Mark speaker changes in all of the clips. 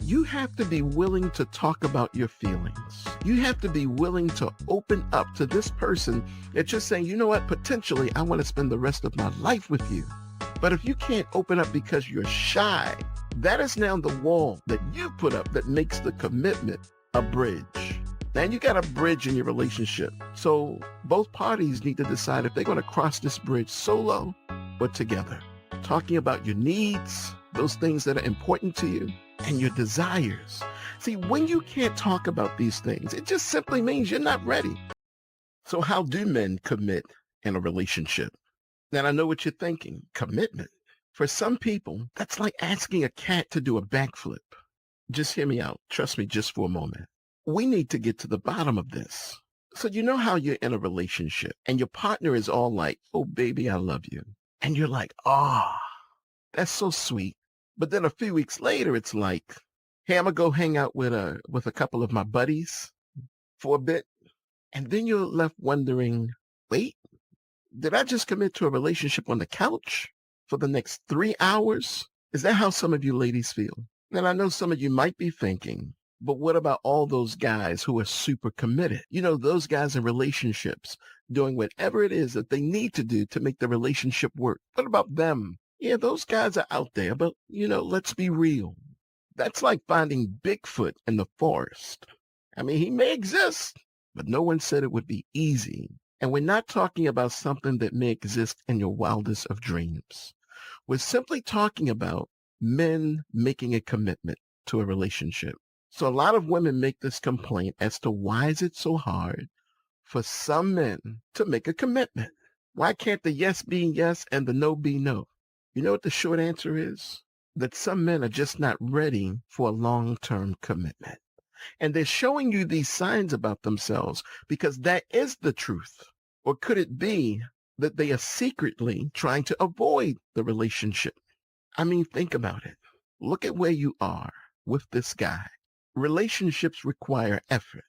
Speaker 1: You have to be willing to talk about your feelings. You have to be willing to open up to this person that you're saying, you know what, potentially I want to spend the rest of my life with you. But if you can't open up because you're shy, that is now the wall that you put up that makes the commitment a bridge. And you got a bridge in your relationship. So both parties need to decide if they're going to cross this bridge solo or together. Talking about your needs, those things that are important to you, and your desires. See, when you can't talk about these things, it just simply means you're not ready. So how do men commit in a relationship? Now, I know what you're thinking. Commitment. For some people, that's like asking a cat to do a backflip. Just hear me out. Trust me just for a moment. We need to get to the bottom of this. So you know how you're in a relationship and your partner is all like, oh, baby, I love you. And you're like, ah, that's so sweet. But then a few weeks later, it's like, hey, I'm going to go hang out with a couple of my buddies for a bit. And then you're left wondering, wait, did I just commit to a relationship on the couch for the next 3 hours? Is that how some of you ladies feel? And I know some of you might be thinking, but what about all those guys who are super committed? You know, those guys in relationships doing whatever it is that they need to do to make the relationship work. What about them? Yeah, those guys are out there, but, let's be real. That's like finding Bigfoot in the forest. I mean, he may exist, but no one said it would be easy. And we're not talking about something that may exist in your wildest of dreams. We're simply talking about men making a commitment to a relationship. So a lot of women make this complaint as to why is it so hard for some men to make a commitment? Why can't the yes be yes and the no be no? You know what the short answer is? That some men are just not ready for a long-term commitment. And they're showing you these signs about themselves because that is the truth. Or could it be that they are secretly trying to avoid the relationship? I mean, think about it. Look at where you are with this guy. Relationships require effort.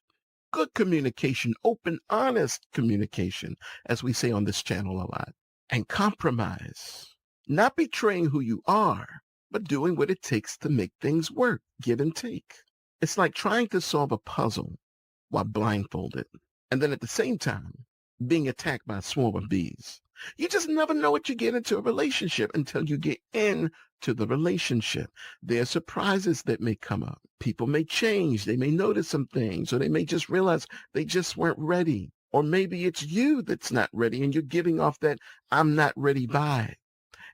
Speaker 1: Good communication, open, honest communication, as we say on this channel a lot, and compromise. Not betraying who you are, but doing what it takes to make things work, give and take. It's like trying to solve a puzzle while blindfolded, and then at the same time, being attacked by a swarm of bees. You just never know what you get into a relationship until you get into the relationship. There are surprises that may come up. People may change. They may notice some things, or they may just realize they just weren't ready. Or maybe it's you that's not ready, and you're giving off that I'm not ready vibe.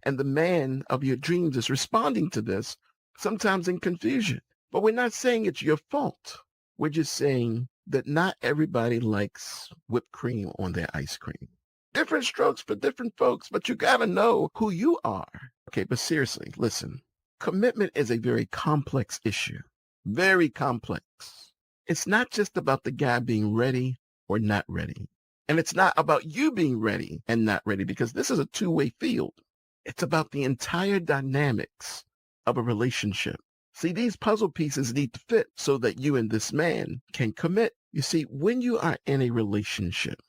Speaker 1: And the man of your dreams is responding to this, sometimes in confusion. But we're not saying it's your fault. We're just saying that not everybody likes whipped cream on their ice cream. Different strokes for different folks, but you got to know who you are. Okay, but seriously, listen. Commitment is a very complex issue. Very complex. It's not just about the guy being ready or not ready. And it's not about you being ready and not ready, because this is a two-way field. It's about the entire dynamics of a relationship. See, these puzzle pieces need to fit so that you and this man can commit. You see, when you are in a relationship,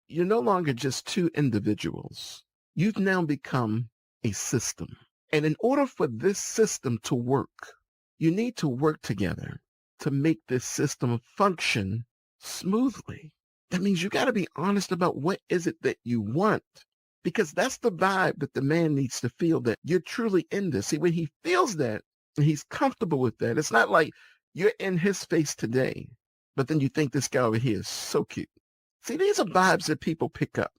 Speaker 1: you're no longer just two individuals. You've now become a system. And in order for this system to work, you need to work together to make this system function smoothly. That means you got to be honest about what is it that you want, because that's the vibe that the man needs to feel, that you're truly in this. See, when he feels that and he's comfortable with that, it's not like you're in his face today, but then you think this guy over here is so cute. See, these are vibes that people pick up.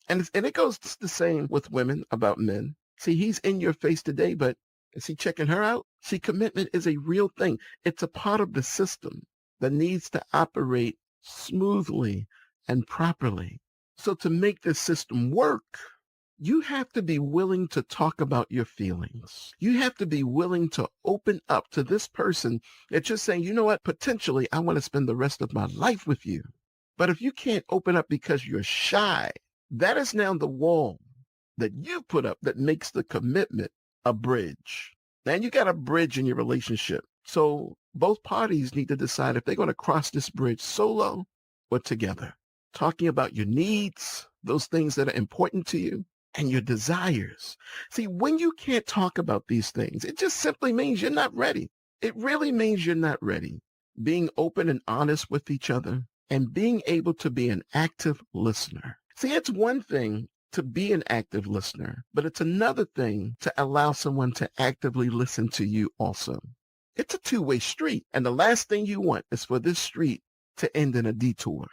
Speaker 1: And it goes the same with women about men. See, he's in your face today, but is he checking her out? See, commitment is a real thing. It's a part of the system that needs to operate smoothly and properly. So to make this system work, you have to be willing to talk about your feelings. You have to be willing to open up to this person that you're saying, you know what, potentially I want to spend the rest of my life with you. But if you can't open up because you're shy, that is now the wall that you put up that makes the commitment a bridge. And you got a bridge in your relationship. So both parties need to decide if they're going to cross this bridge solo or together. Talking about your needs, those things that are important to you, and your desires. See, when you can't talk about these things, it just simply means you're not ready. It really means you're not ready. Being open and honest with each other and being able to be an active listener. See, it's one thing to be an active listener, but it's another thing to allow someone to actively listen to you also. It's a two-way street, and the last thing you want is for this street to end in a detour.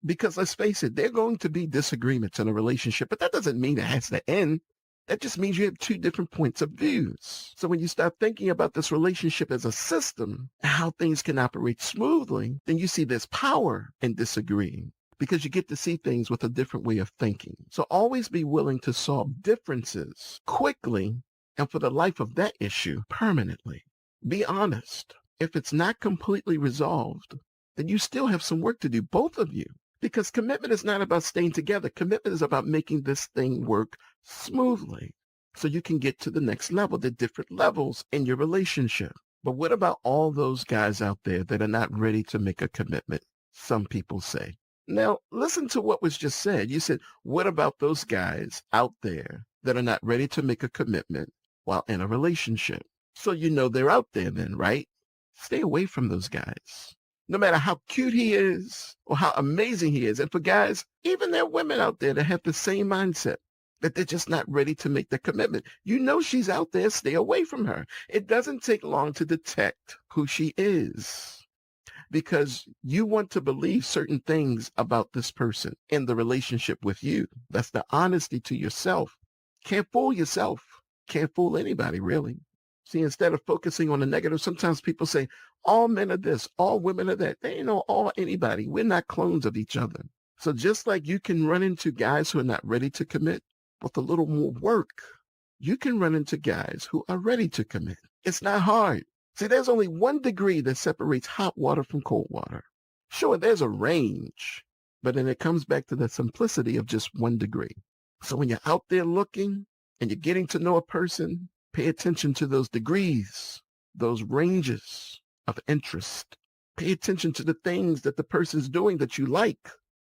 Speaker 1: Because let's face it, there are going to be disagreements in a relationship, but that doesn't mean it has to end. That just means you have two different points of views. So when you start thinking about this relationship as a system, and how things can operate smoothly, then you see there's power in disagreeing because you get to see things with a different way of thinking. So always be willing to solve differences quickly and for the life of that issue permanently. Be honest. If it's not completely resolved, then you still have some work to do, both of you. Because commitment is not about staying together. Commitment is about making this thing work smoothly so you can get to the next level, the different levels in your relationship. But what about all those guys out there that are not ready to make a commitment? Some people say. Now, listen to what was just said. You said, what about those guys out there that are not ready to make a commitment while in a relationship? So you know they're out there then, right? Stay away from those guys. No matter how cute he is or how amazing he is. And for guys, even there are women out there that have the same mindset, that they're just not ready to make the commitment. You know she's out there, stay away from her. It doesn't take long to detect who she is because you want to believe certain things about this person in the relationship with you. That's the honesty to yourself. Can't fool yourself. Can't fool anybody, really. See, instead of focusing on the negative, sometimes people say, all men are this, all women are that. They ain't no all anybody. We're not clones of each other. So just like you can run into guys who are not ready to commit with a little more work, you can run into guys who are ready to commit. It's not hard. See, there's only 1 degree that separates hot water from cold water. Sure, there's a range, but then it comes back to the simplicity of just 1 degree. So when you're out there looking and you're getting to know a person, pay attention to those degrees, those ranges of interest. Pay attention to the things that the person's doing that you like.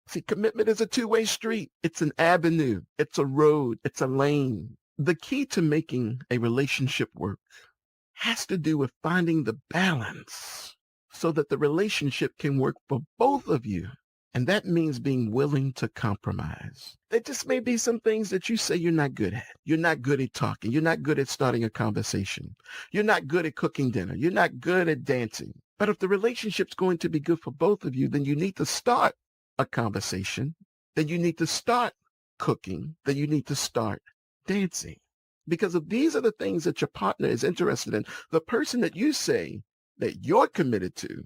Speaker 1: See, commitment is a two-way street. It's an avenue. It's a road. It's a lane. The key to making a relationship work has to do with finding the balance so that the relationship can work for both of you. And that means being willing to compromise. There just may be some things that you say you're not good at. You're not good at talking. You're not good at starting a conversation. You're not good at cooking dinner. You're not good at dancing. But if the relationship's going to be good for both of you, then you need to start a conversation. Then you need to start cooking. Then you need to start dancing. Because if these are the things that your partner is interested in, the person that you say that you're committed to,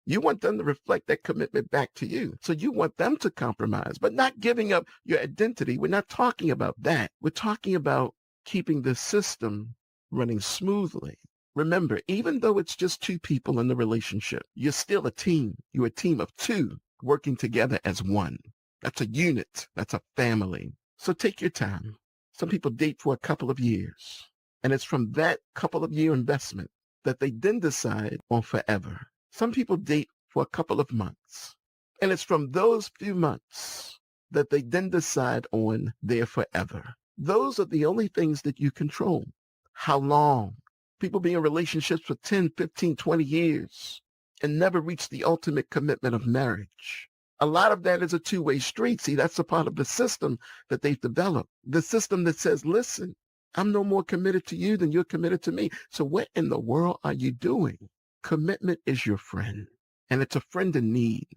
Speaker 1: you want them to reflect that commitment back to you. So you want them to compromise, but not giving up your identity. We're not talking about that. We're talking about keeping the system running smoothly. Remember, even though it's just 2 people in the relationship, you're still a team. You're a team of 2 working together as one. That's a unit. That's a family. So take your time. Some people date for a couple of years, and it's from that couple of year investment that they then decide on forever. Some people date for a couple of months, and it's from those few months that they then decide on their forever. Those are the only things that you control. How long? People be in relationships for 10, 15, 20 years and never reach the ultimate commitment of marriage. A lot of that is a two-way street. See, that's a part of the system that they've developed. The system that says, listen, I'm no more committed to you than you're committed to me. So what in the world are you doing? Commitment is your friend, and it's a friend in need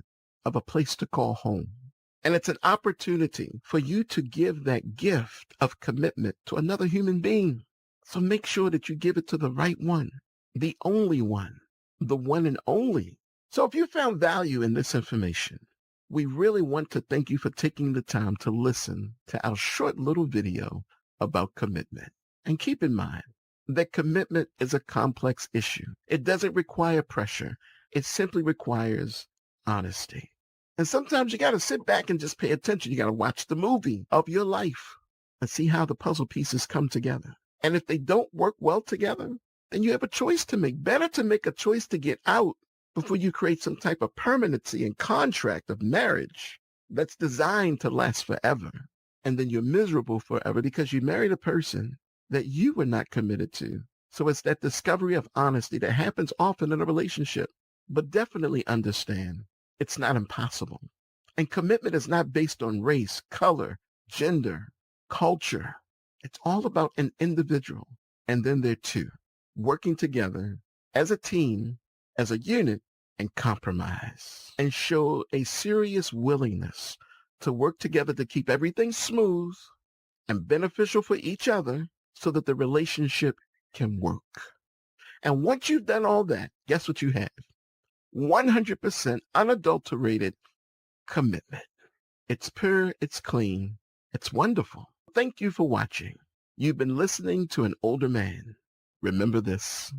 Speaker 1: of a place to call home. And it's an opportunity for you to give that gift of commitment to another human being. So make sure that you give it to the right one, the only one, the one and only. So if you found value in this information, we really want to thank you for taking the time to listen to our short little video about commitment. And keep in mind that commitment is a complex issue. It doesn't require pressure. It simply requires honesty. And sometimes you got to sit back and just pay attention. You got to watch the movie of your life and see how the puzzle pieces come together. And if they don't work well together, then you have a choice to make. Better to make a choice to get out before you create some type of permanency and contract of marriage that's designed to last forever. And then you're miserable forever because you married a person that you were not committed to So it's that discovery of honesty that happens often in a relationship. But definitely understand it's not impossible. And commitment is not based on race, color, gender, culture. It's all about an individual. And then there are two, working together as a team, as a unit, and compromise. And show a serious willingness to work together to keep everything smooth and beneficial for each other so that the relationship can work. And once you've done all that, guess what you have? 100% unadulterated commitment. It's pure, it's clean, it's wonderful. Thank you for watching. You've been listening to an older man. Remember this.